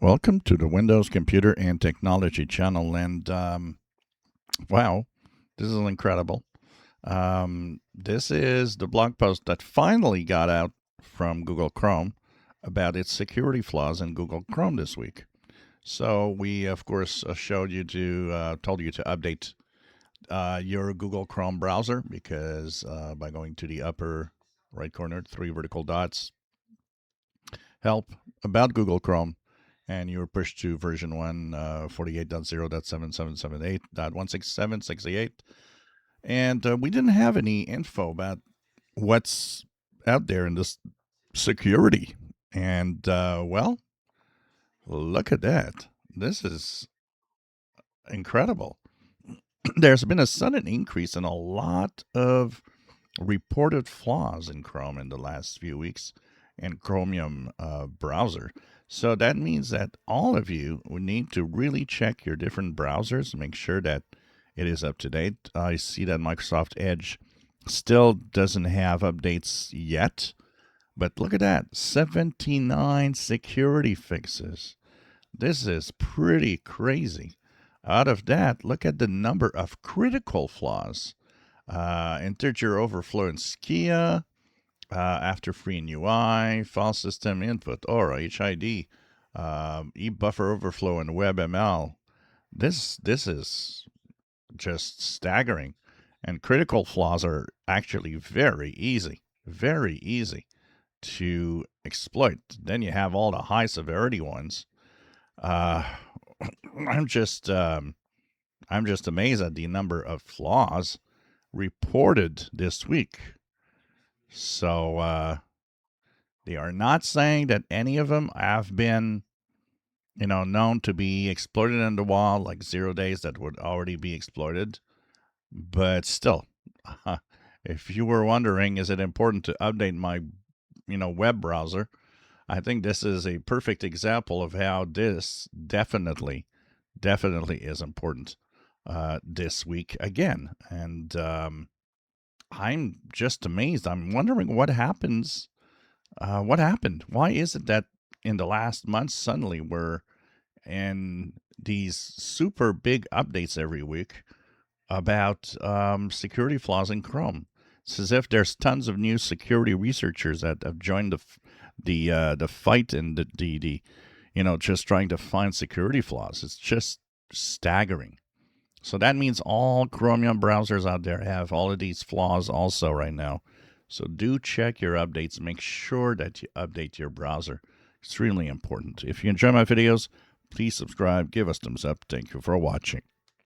Welcome to the Windows Computer and Technology channel. And wow, this is incredible. This is the blog post that finally got out from Google Chrome about its security flaws in Google Chrome this week. So we, of course, told you to update your Google Chrome browser because by going to the upper right corner, three vertical dots, help about Google Chrome, and you were pushed to version 1, 48.0.7778.167.68. And we didn't have any info about what's out there in this security. And, well, look at that. This is incredible. There's been a sudden increase in a lot of reported flaws in Chrome in the last few weeks and Chromium browser. So that means that all of you would need to really check your different browsers, make sure that it is up to date. I see that Microsoft Edge still doesn't have updates yet, but look at that, 79 security fixes. This is pretty crazy. Out of that, look at the number of critical flaws. Integer overflow in Skia, after free in UI, file system input, Aura, HID, eBuffer overflow in WebML. This is just staggering. And critical flaws are actually very easy to exploit. Then you have all the high severity ones. Uh, I'm just amazed at the number of flaws reported this week. So they are not saying that any of them have been, known to be exploited in the wild, like 0 days that would already be exploited. But still, if you were wondering, is it important to update my, web browser? I think this is a perfect example of how this definitely is important this week again. And I'm just amazed. I'm wondering what happens. What happened? Why is it that in the last month suddenly we're in these super big updates every week about security flaws in Chrome? It's as if there's tons of new security researchers that have joined the fight and the just trying to find security flaws. It's just staggering. So that means all Chromium browsers out there have all of these flaws also right now. So do check your updates. Make sure that you update your browser. Extremely important. If you enjoy my videos, please subscribe. Give us thumbs up. Thank you for watching.